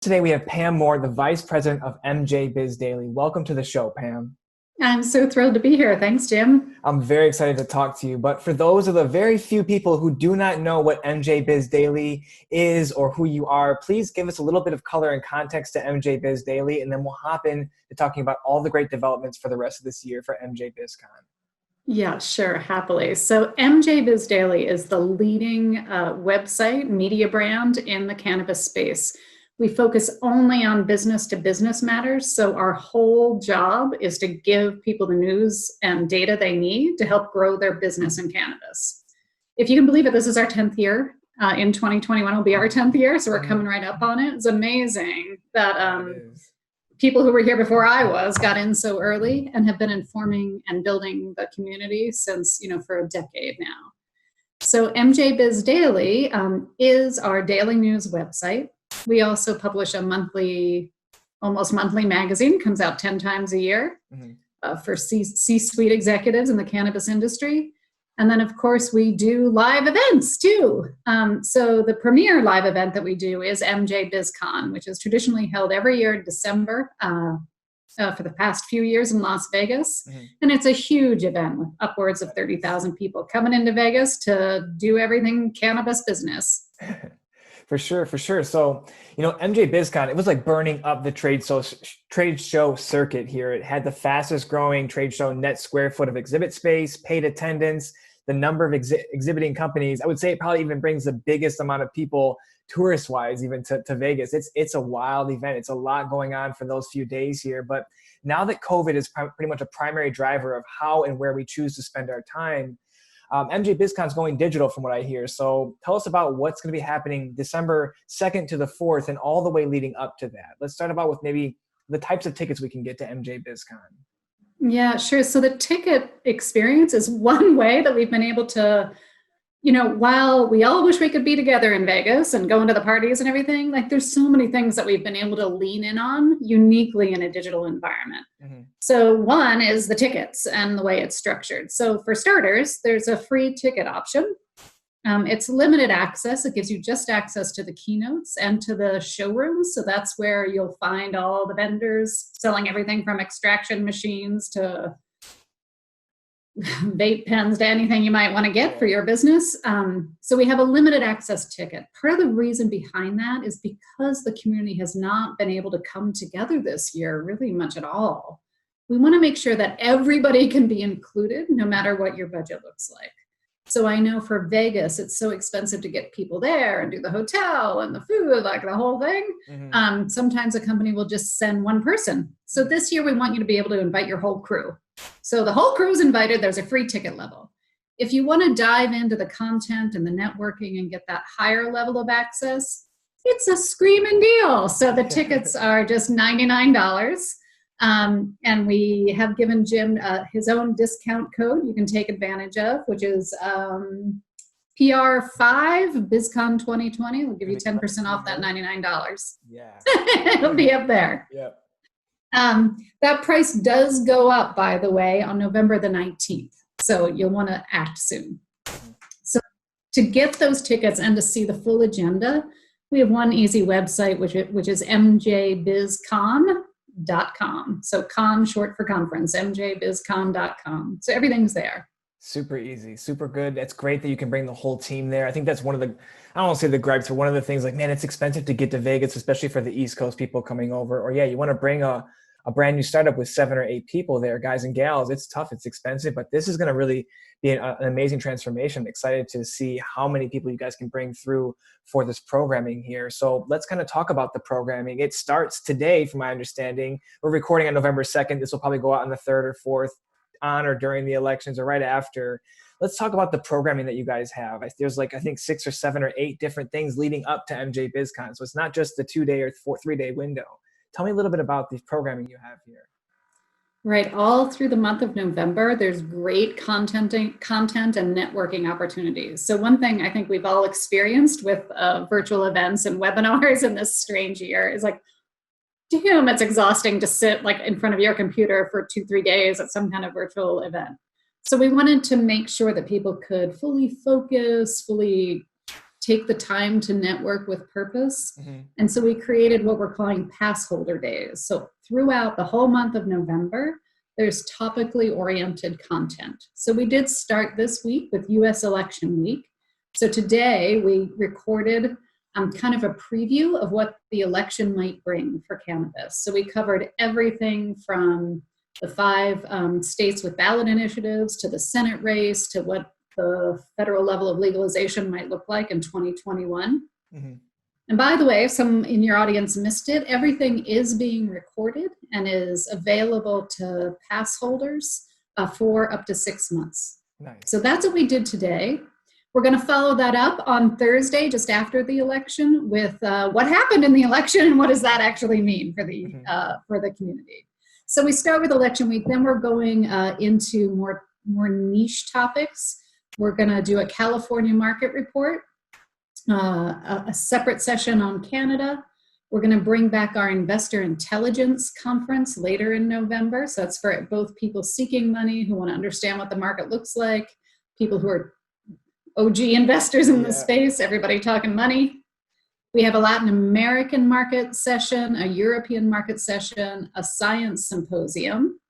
Today we have Pam Moore, the Vice President of MJ Biz Daily. Welcome to the show, Pam. I'm so thrilled to be here. Thanks, Jim. I'm very excited to talk to you, but for those of the very few people who do not know what MJ Biz Daily is or who you are, please give us a little bit of color and context to MJ Biz Daily, and then we'll hop in to talking about all the great developments for the rest of this year for MJBizCon. Yeah, sure, happily. So MJ Biz Daily is the leading website, media brand in the cannabis space. We focus only on business-to-business matters, so our whole job is to give people the news and data they need to help grow their business in cannabis. If you can believe it, this is our 10th year. In 2021 will be our 10th year, so we're coming right up on it. It's amazing that people who were here before I was got in so early and have been informing and building the community since, for a decade now. So MJ Biz Daily is our daily news website. We also publish a almost monthly magazine, comes out 10 times a year for C-suite executives in the cannabis industry. And then, of course, we do live events too. So the premier live event that we do is MJBizCon, which is traditionally held every year in December for the past few years in Las Vegas. And it's a huge event with upwards of 30,000 people coming into Vegas to do everything cannabis business. For sure, for sure. So, MJBizCon, it was like burning up the trade show circuit here. It had the fastest growing trade show net square foot of exhibit space, paid attendance, the number of exhibiting companies. I would say it probably even brings the biggest amount of people tourist-wise even to Vegas. It's a wild event. It's a lot going on for those few days here. But now that COVID is pretty much a primary driver of how and where we choose to spend our time, MJBizCon is going digital from what I hear. So tell us about what's going to be happening December 2nd to the 4th and all the way leading up to that. Let's start about with maybe the types of tickets we can get to MJBizCon. Yeah, sure. So the ticket experience is one way that we've been able to, while we all wish we could be together in Vegas and go into the parties and everything, like there's so many things that we've been able to lean in on uniquely in a digital environment. So one is the tickets and the way it's structured. So for starters, there's a free ticket option. It's limited access. It gives you just access to the keynotes and to the showrooms. So that's where you'll find all the vendors selling everything from extraction machines to vape pens to anything you might want to get for your business. So we have a limited access ticket. Part of the reason behind that is because the community has not been able to come together this year really much at all. We want to make sure that everybody can be included no matter what your budget looks like. So I know for Vegas, it's so expensive to get people there and do the hotel and the food, like the whole thing. Sometimes a company will just send one person. So this year we want you to be able to invite your whole crew. So the whole crew is invited. There's a free ticket level. If you want to dive into the content and the networking and get that higher level of access, it's a screaming deal. So the tickets are just $99. And we have given Jim his own discount code you can take advantage of, which is PR5 BizCon 2020. We'll give you 10% off that $99. Yeah. It'll be up there. Yep. That price does go up, by the way, on November the 19th. So you'll want to act soon. So to get those tickets and to see the full agenda, we have one easy website, which is MJBizCon.com. So con short for conference, MJBizCon.com. So everything's there. Super easy, super good. That's great that you can bring the whole team there. I think that's one of the, I don't want to say the gripes, but one of the things like, man, it's expensive to get to Vegas, especially for the East Coast people coming over. Or yeah, you want to bring a brand new startup with 7 or 8 people there, guys and gals. It's tough, it's expensive, but this is going to really be an amazing transformation. I'm excited to see how many people you guys can bring through for this programming here. So let's kind of talk about the programming. It starts today, from my understanding. We're recording on November 2nd. This will probably go out on the 3rd or 4th, on or during the elections or right after. Let's talk about the programming that you guys have. There's I think 6 or 7 or 8 different things leading up to MJBizCon. So it's not just the 2-day or 3-day window. Tell me a little bit about the programming you have here. Right. All through the month of November, there's great content and networking opportunities. So one thing I think we've all experienced with virtual events and webinars in this strange year is damn, it's exhausting to sit in front of your computer for 2-3 days at some kind of virtual event. So we wanted to make sure that people could fully focus, fully take the time to network with purpose. Mm-hmm. And so we created what we're calling pass holder days. So throughout the whole month of November, there's topically oriented content. So we did start this week with US election week. So today we recorded kind of a preview of what the election might bring for cannabis. So we covered everything from the 5 states with ballot initiatives to the Senate race to what the federal level of legalization might look like in 2021. Mm-hmm. And by the way, if some in your audience missed it, everything is being recorded and is available to pass holders for up to 6 months. Nice. So that's what we did today. We're going to follow that up on Thursday, just after the election, with what happened in the election and what does that actually mean for the community. So we start with election week, then we're going into more niche topics. We're going to do a California market report, a separate session on Canada. We're going to bring back our investor intelligence conference later in November. So it's for both people seeking money who want to understand what the market looks like, people who are OG investors in the space, everybody talking money. We have a Latin American market session, a European market session, a science symposium,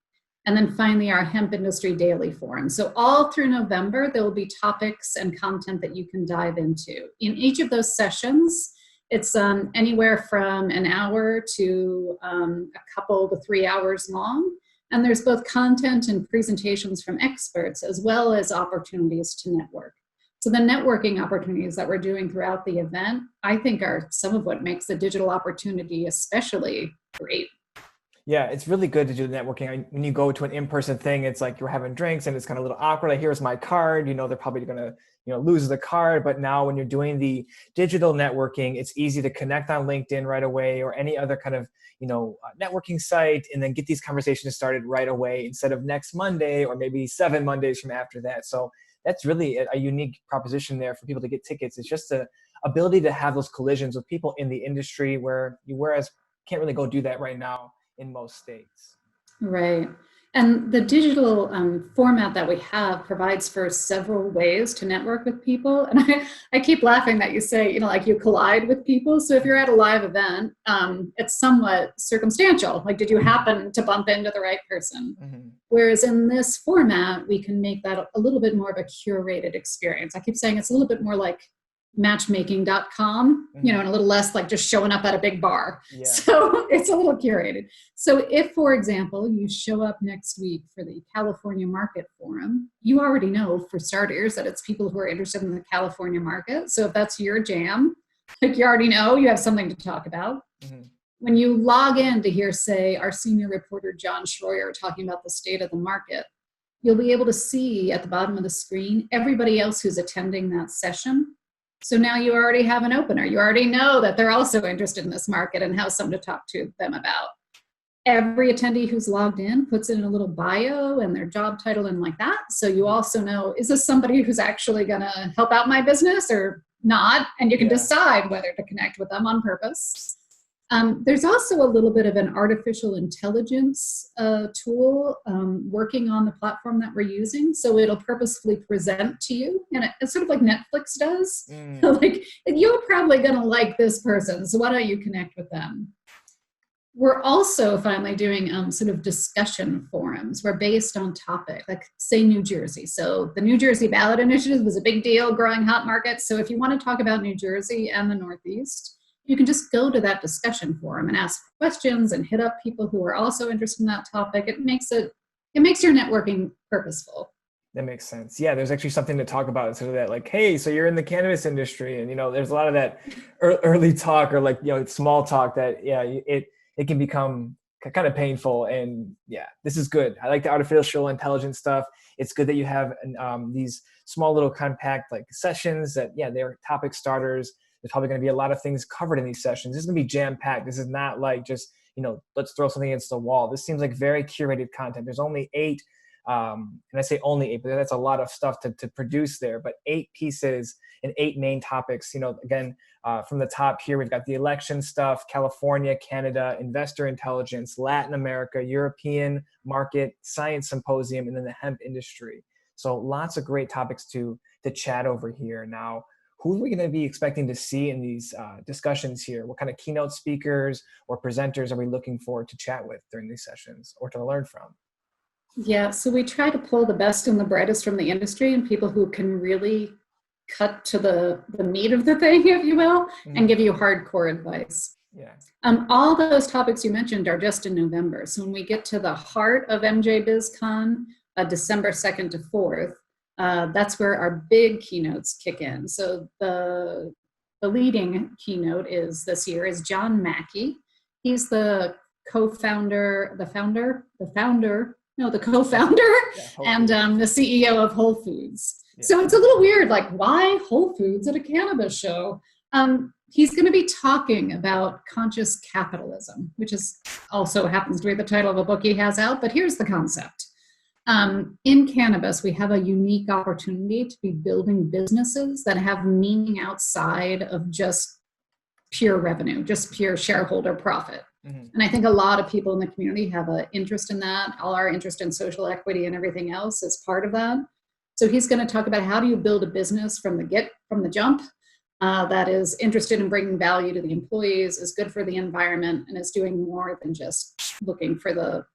and then finally our hemp industry daily forum. So all through November, there will be topics and content that you can dive into. In each of those sessions, it's anywhere from an hour to a couple to 3 hours long. And there's both content and presentations from experts, as well as opportunities to network. So the networking opportunities that we're doing throughout the event, I think, are some of what makes the digital opportunity especially great. Yeah, it's really good to do the networking. When you go to an in-person thing, it's like you're having drinks and it's kind of a little awkward. Like, here's my card. They're probably going to, lose the card. But now when you're doing the digital networking, it's easy to connect on LinkedIn right away or any other kind of, networking site, and then get these conversations started right away instead of next Monday or maybe 7 Mondays from after that. So that's really a unique proposition there for people to get tickets. It's just the ability to have those collisions with people in the industry whereas can't really go do that right now in most states. Right. And the digital format that we have provides for several ways to network with people. And I keep laughing that you say, like you collide with people. So if you're at a live event, it's somewhat circumstantial. Like, did you happen to bump into the right person? Mm-hmm. Whereas in this format, we can make that a little bit more of a curated experience. I keep saying it's a little bit more like matchmaking.com, and a little less like just showing up at a big bar. Yeah. So it's a little curated. So if, for example, you show up next week for the California Market Forum, you already know, for starters, that it's people who are interested in the California market. So if that's your jam, like, you already know you have something to talk about. Mm-hmm. When you log in to hear, say, our senior reporter, John Schroyer, talking about the state of the market, you'll be able to see at the bottom of the screen everybody else who's attending that session. So now you already have an opener. You already know that they're also interested in this market and have something to talk to them about. Every attendee who's logged in puts in a little bio and their job title and like that. So you also know, is this somebody who's actually going to help out my business or not? And you can decide whether to connect with them on purpose. There's also a little bit of an artificial intelligence tool working on the platform that we're using. So it'll purposefully present to you, and it's sort of like Netflix does. Like, you're probably going to like this person, so why don't you connect with them? We're also finally doing sort of discussion forums. We're based on topic, like, say, New Jersey. So the New Jersey ballot initiative was a big deal, growing hot market. So if you want to talk about New Jersey and the Northeast, you can just go to that discussion forum and ask questions and hit up people who are also interested in that topic. It makes your networking purposeful. That makes sense. Yeah, there's actually something to talk about instead of that, like, hey, so you're in the cannabis industry, and there's a lot of that early talk or small talk that it can become kind of painful. And this is good. I like the artificial intelligence stuff. It's good that you have these small little compact sessions that they're topic starters. There's probably going to be a lot of things covered in these sessions. This is going to be jam-packed. This is not like just, let's throw something against the wall. This seems like very curated content. There's only 8, and I say only 8, but that's a lot of stuff to produce there. But 8 pieces and 8 main topics. Again, from the top here, we've got the election stuff, California, Canada, investor intelligence, Latin America, European market, science symposium, and then the hemp industry. So lots of great topics to chat over here. Now, who are we going to be expecting to see in these discussions here? What kind of keynote speakers or presenters are we looking forward to chat with during these sessions or to learn from? Yeah, so we try to pull the best and the brightest from the industry and people who can really cut to the meat of the thing, if you will, and give you hardcore advice. Yeah. All those topics you mentioned are just in November. So when we get to the heart of MJBizCon, December 2nd to 4th, that's where our big keynotes kick in. So the leading keynote this year is John Mackey. He's the co-founder, the co-founder and the CEO of Whole Foods. Yeah. So it's a little weird, like, why Whole Foods at a cannabis show? He's going to be talking about conscious capitalism, which is also happens to be the title of a book he has out, but here's the concept. In cannabis, we have a unique opportunity to be building businesses that have meaning outside of just pure revenue, just pure shareholder profit. And I think a lot of people in the community have an interest in that. All our interest in social equity and everything else is part of that. So he's going to talk about how do you build a business from the jump that is interested in bringing value to the employees, is good for the environment, and is doing more than just looking for the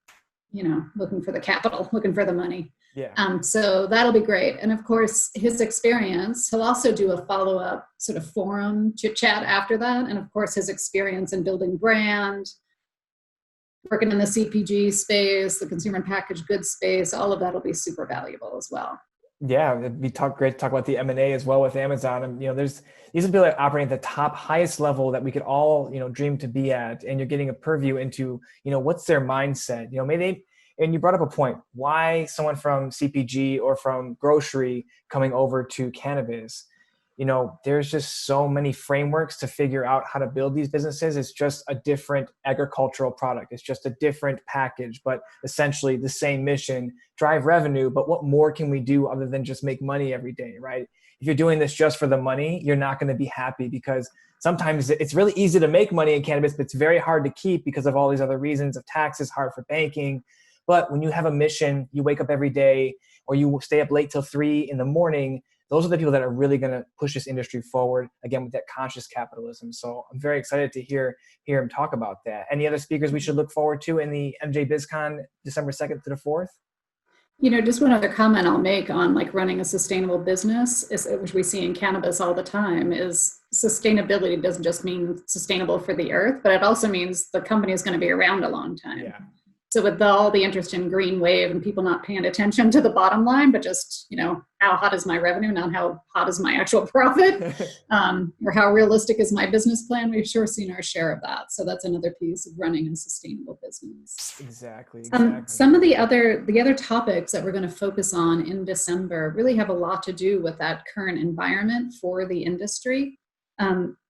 capital, looking for the money. Yeah. So that'll be great. And of course, his experience, he'll also do a follow-up sort of forum chit chat after that. And of course, his experience in building brand, working in the CPG space, the consumer and packaged goods space, all of that will be super valuable as well. Yeah, it'd be great to talk about the M&A as well with Amazon. And, these are people that operate at the highest level that we could all, dream to be at. And you're getting a purview into, what's their mindset, and you brought up a point, why someone from CPG or from grocery coming over to cannabis. There's just so many frameworks to figure out how to build these businesses. It's just a different agricultural product. It's just a different package, but essentially the same mission, drive revenue. But what more can we do other than just make money every day, right? If you're doing this just for the money, you're not going to be happy, because sometimes it's really easy to make money in cannabis, but it's very hard to keep because of all these other reasons of taxes, hard for banking. But when you have a mission, you wake up every day or you stay up late till 3 a.m, those are the people that are really going to push this industry forward, again, with that conscious capitalism. So I'm very excited to hear him talk about that. Any other speakers we should look forward to in the MJBizCon December 2nd to the 4th? Just one other comment I'll make on like running a sustainable business, which we see in cannabis all the time, is sustainability doesn't just mean sustainable for the earth, but it also means the company is going to be around a long time. Yeah. So with all the interest in green wave and people not paying attention to the bottom line, but just, how hot is my revenue, not how hot is my actual profit, or how realistic is my business plan, we've sure seen our share of that. So that's another piece of running a sustainable business. Exactly. Some of the other topics that we're going to focus on in December really have a lot to do with that current environment for the industry.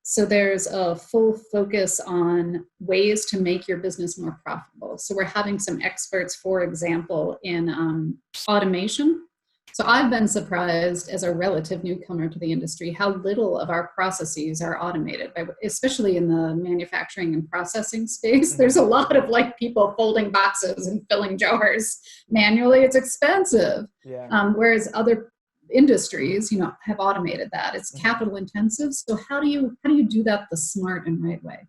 So there's a full focus on ways to make your business more profitable. So we're having some experts, for example, in automation. So I've been surprised as a relative newcomer to the industry how little of our processes are automated, especially in the manufacturing and processing space. There's a lot of people folding boxes and filling jars manually. It's expensive. Yeah. Whereas other industries, have automated that. It's capital intensive. So how do you do that the smart and right way?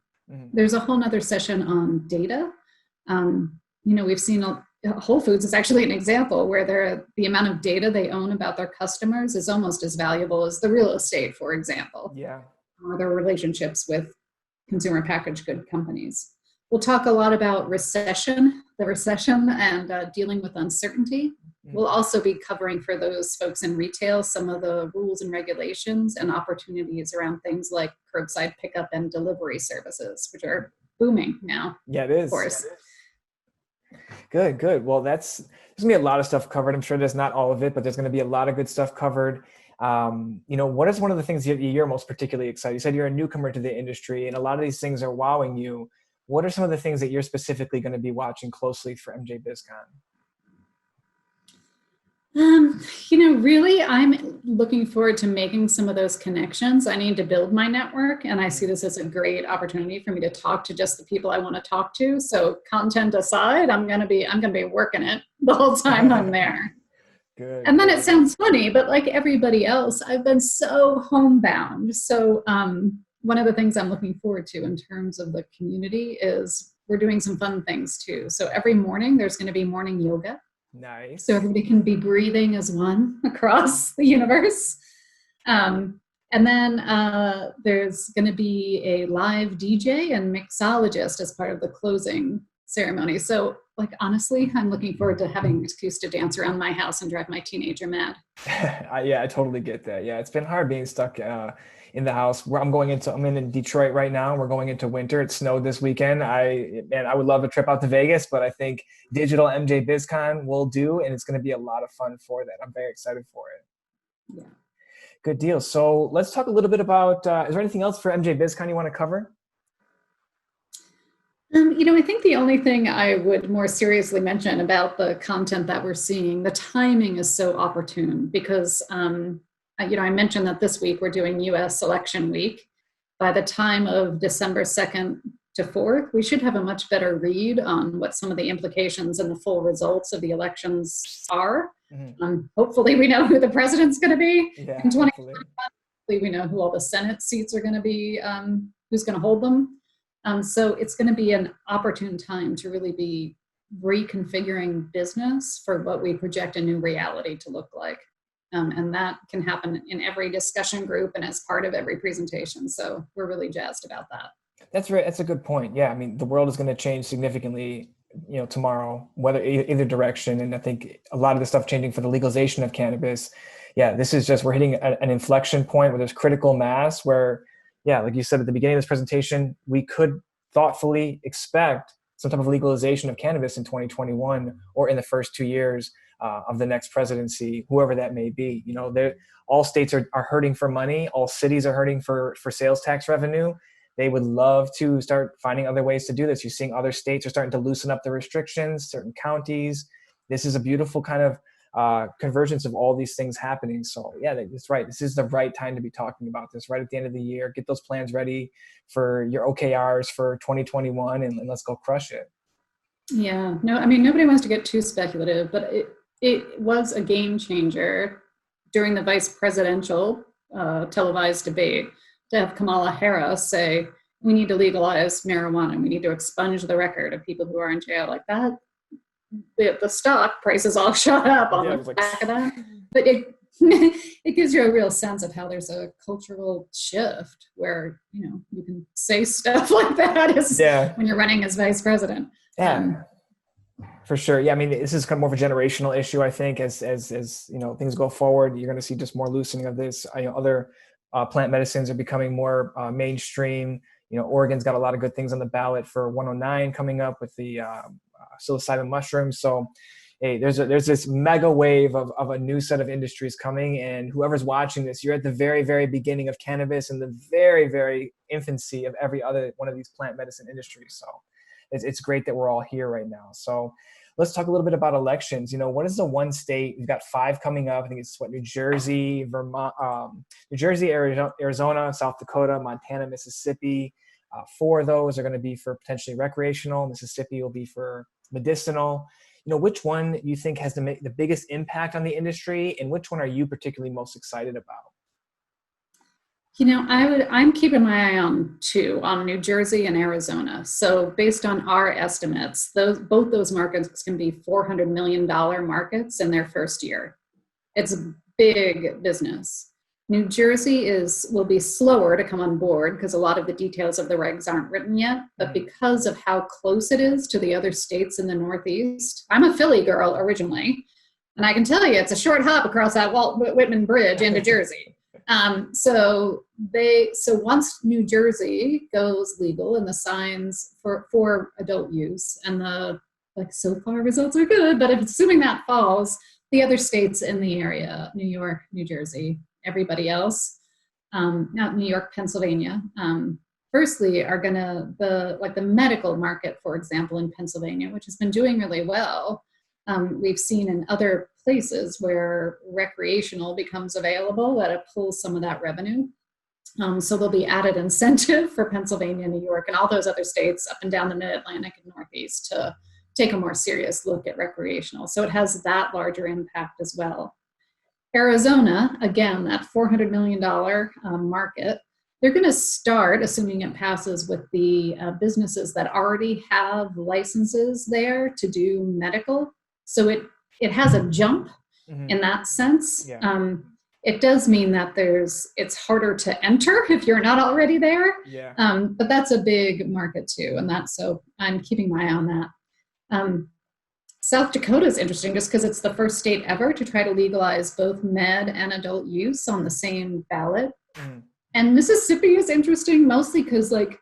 There's a whole nother session on data. We've seen Whole Foods is actually an example where the amount of data they own about their customers is almost as valuable as the real estate, for example. Yeah. Or their relationships with consumer packaged good companies. We'll talk a lot about the recession and dealing with uncertainty. We'll also be covering for those folks in retail some of the rules and regulations and opportunities around things like curbside pickup and delivery services, which are booming now. Yeah, it is. Of course. Good. Well, there's going to be a lot of stuff covered. I'm sure there's not all of it, but there's going to be a lot of good stuff covered. What is one of the things you're most particularly excited? You said you're a newcomer to the industry and a lot of these things are wowing you. What are some of the things that you're specifically going to be watching closely for MJBizCon? Really, I'm looking forward to making some of those connections. I need to build my network, and I see this as a great opportunity for me to talk to just the people I want to talk to. So content aside, I'm going to be working it the whole time I'm there. Good, And then it good. sounds funny, but like everybody else, I've been so homebound. So one of the things I'm looking forward to in terms of the community is we're doing some fun things too. So every morning there's going to be morning yoga. So Nice. everybody can be breathing as one across the universe. And then there's going to be a live DJ and mixologist as part of the closing ceremony. So, like, honestly, I'm looking forward to having an excuse to dance around my house and drive my teenager mad. Yeah, I totally get that. Yeah, it's been hard being stuck in the house. Where I'm in Detroit right now. We're going into winter. It snowed this weekend. I would love a trip out to Vegas, but I think digital MJBizCon will do, and it's going to be a lot of fun for that. I'm very excited for it. Yeah. Good deal. So let's talk a little bit about, is there anything else for MJBizCon you want to cover? I think the only thing I would more seriously mention about the content that we're seeing, the timing is so opportune because, I mentioned that this week we're doing US election week. By the time of December 2nd to 4th, we should have a much better read on what some of the implications and the full results of the elections are. Hopefully we know who the president's going to be in 2020. Hopefully we know who all the Senate seats are going to be, who's going to hold them. So it's going to be an opportune time to really be reconfiguring business for what we project a new reality to look like. And that can happen in every discussion group and as part of every presentation. So we're really jazzed about that. That's right. That's a good point. Yeah. I mean, the world is going to change significantly, tomorrow, whether either direction. And I think a lot of the stuff changing for the legalization of cannabis. Yeah. This is just, we're hitting an inflection point where there's critical mass where, yeah, like you said at the beginning of this presentation, we could thoughtfully expect some type of legalization of cannabis in 2021 or in the first 2 years of the next presidency, whoever that may be. All states are hurting for money. All cities are hurting for sales tax revenue. They would love to start finding other ways to do this. You're seeing other states are starting to loosen up the restrictions, certain counties. This is a beautiful kind of convergence of all these things happening. So yeah, that's right. This is the right time to be talking about this right at the end of the year. Get those plans ready for your OKRs for 2021 and let's go crush it. Yeah, no, I mean, nobody wants to get too speculative, but it was a game changer during the vice presidential televised debate to have Kamala Harris say, we need to legalize marijuana. We need to expunge the record of people who are in jail like that. The stock prices all shot up on the back of that. But it gives you a real sense of how there's a cultural shift where, you can say stuff like that when you're running as vice president. Yeah. For sure. Yeah. I mean, this is kind of more of a generational issue, I think, as things go forward, you're going to see just more loosening of this. Other plant medicines are becoming more mainstream. Oregon's got a lot of good things on the ballot for 109 coming up with the psilocybin mushrooms. So, hey, there's this mega wave of a new set of industries coming, and whoever's watching this, you're at the very, very beginning of cannabis and the very, very infancy of every other one of these plant medicine industries. So it's great that we're all here right now. So let's talk a little bit about elections. What is the one state? We've got 5 coming up. I think it's New Jersey, Vermont, Arizona, South Dakota, Montana, Mississippi. 4 of those are going to be for potentially recreational. Mississippi will be for medicinal. Which one you think has the biggest impact on the industry, and which one are you particularly most excited about? I'm keeping my eye on 2, on New Jersey and Arizona. So based on our estimates, both those markets can be $400 million markets in their first year. It's a big business. New Jersey will be slower to come on board because a lot of the details of the regs aren't written yet, but because of how close it is to the other states in the Northeast, I'm a Philly girl originally, and I can tell you it's a short hop across that Walt Whitman Bridge into Jersey. So once New Jersey goes legal and the signs for adult use and so far results are good, but assuming that falls, the other states in the area, New York, New Jersey, everybody else, not New York, Pennsylvania, firstly are gonna, the medical market, for example, in Pennsylvania, which has been doing really well. We've seen in other places where recreational becomes available that it pulls some of that revenue. So there'll be added incentive for Pennsylvania, New York, and all those other states up and down the Mid-Atlantic and Northeast take a more serious look at recreational. So it has that larger impact as well. Arizona, again, that $400 million market, they're going to start, assuming it passes, with the businesses that already have licenses there to do medical. So it has a jump in that sense. Yeah. It does mean that it's harder to enter if you're not already there. Yeah. But that's a big market too, and so I'm keeping my eye on that. South Dakota is interesting just because it's the first state ever to try to legalize both med and adult use on the same ballot. And Mississippi is interesting mostly because, like,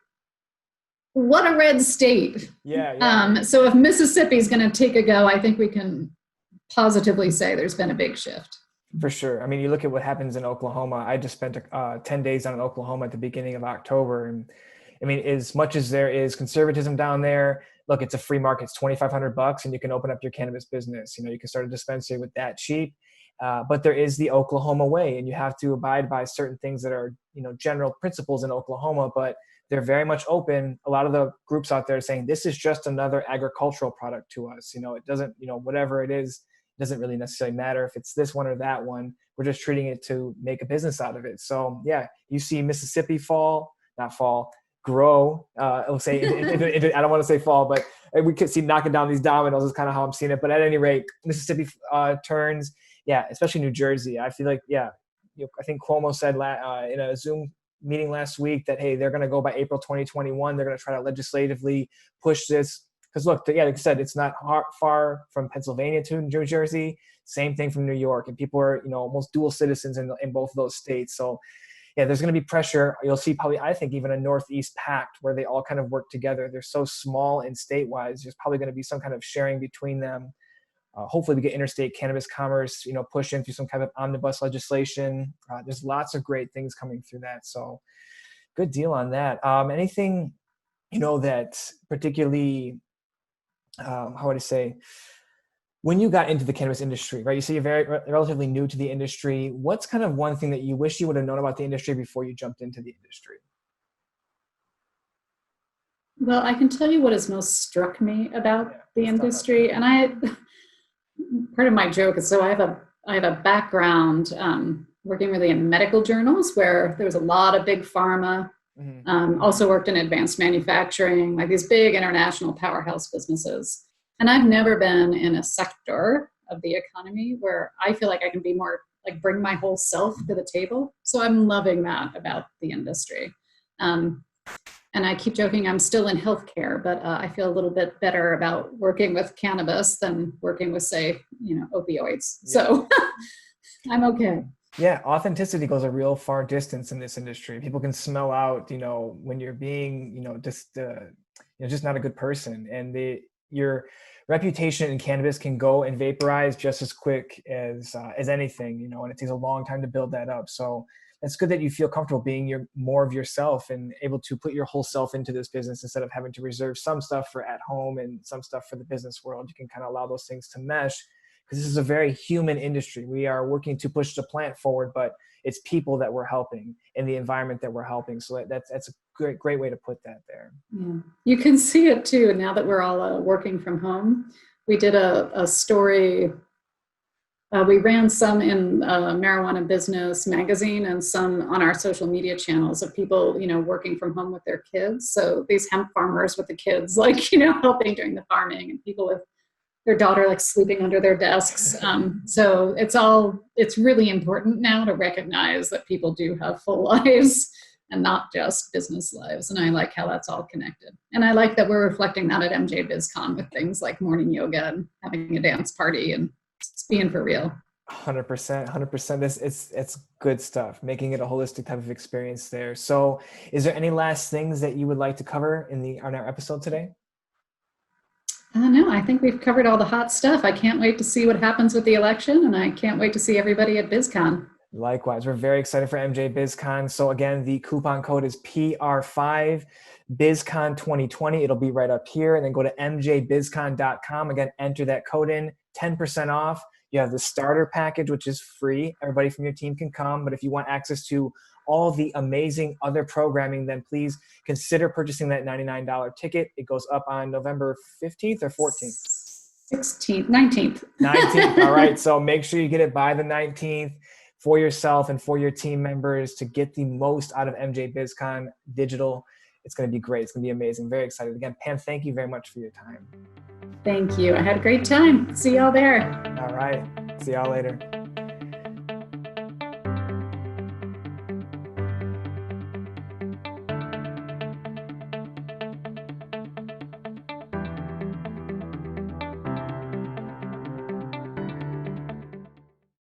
what a red state. Yeah. So if Mississippi is going to take a go, I think we can positively say there's been a big shift. For sure. I mean, you look at what happens in Oklahoma. I just spent 10 days down in Oklahoma at the beginning of October. And I mean, as much as there is conservatism down there, look, it's a free market. It's $2,500 and you can open up your cannabis business. You can start a dispensary with that cheap. But there is the Oklahoma way, and you have to abide by certain things that are, general principles in Oklahoma, but they're very much open. A lot of the groups out there are saying this is just another agricultural product to us. It doesn't, whatever it is, doesn't really necessarily matter if it's this one or that one. We're just treating it to make a business out of it. So yeah, you see Mississippi grow. I'll say, I don't want to say fall, but we could see knocking down these dominoes is kind of how I'm seeing it. But at any rate, Mississippi turns, yeah, especially New Jersey. I feel like, yeah, I think Cuomo said in a Zoom meeting last week that, hey, they're going to go by April 2021. They're going to try to legislatively push this. Because look, yeah, like I said, it's not far from Pennsylvania to New Jersey. Same thing from New York, and people are almost dual citizens in both of those states. So yeah, there's going to be pressure. You'll see probably, I think, even a Northeast pact where they all kind of work together. They're so small and state-wise. There's probably going to be some kind of sharing between them. Hopefully, we get interstate cannabis commerce, push in through some kind of omnibus legislation. There's lots of great things coming through that. So good deal on that. Anything that particularly how would I say, when you got into the cannabis industry, right? You say you're relatively new to the industry. What's kind of one thing that you wish you would have known about the industry before you jumped into the industry? Well, I can tell you what has most struck me about the industry. And part of my joke is, so I have a background working really in medical journals where there was a lot of big pharma. Also worked in advanced manufacturing, like these big international powerhouse businesses. And I've never been in a sector of the economy where I feel like I can be more, like, bring my whole self to the table. So I'm loving that about the industry. And I keep joking, I'm still in healthcare, but I feel a little bit better about working with cannabis than working with, say, opioids. Yeah. So I'm okay. Yeah, authenticity goes a real far distance in this industry. People can smell out, when you're being, just not a good person, and your reputation in cannabis can go and vaporize just as quick as anything, and it takes a long time to build that up. So it's good that you feel comfortable being more of yourself and able to put your whole self into this business instead of having to reserve some stuff for at home and some stuff for the business world. You can kind of allow those things to mesh. Because this is a very human industry. We are working to push the plant forward, but it's people that we're helping and the environment that we're helping. So that's a great way to put that there. Yeah. You can see it too. Now that we're all working from home, we did a story. We ran some in Marijuana Business magazine and some on our social media channels of people, working from home with their kids. So these hemp farmers with the kids, helping during the farming, and people with their daughter, like, sleeping under their desks. So it's really important now to recognize that people do have full lives and not just business lives. And I like how that's all connected. And I like that we're reflecting that at MJBizCon with things like morning yoga and having a dance party and just being for real. 100%. It's good stuff, making it a holistic type of experience there. So is there any last things that you would like to cover on our episode today? No, I think we've covered all the hot stuff. I can't wait to see what happens with the election, and I can't wait to see everybody at BizCon. Likewise, we're very excited for MJBizCon. So again, the coupon code is PR5 BizCon 2020. It'll be right up here, and then go to MJBizCon.com. Again, enter that code in, 10% off. You have the starter package, which is free. Everybody from your team can come, but if you want access to all the amazing other programming, then please consider purchasing that $99 ticket. It goes up on November 15th or 14th. 16th, 19th. 19th. All right. So make sure you get it by the 19th for yourself and for your team members to get the most out of MJBizCon digital. It's going to be great. It's going to be amazing. Very excited. Again, Pam, thank you very much for your time. Thank you. I had a great time. See y'all there. All right. See y'all later.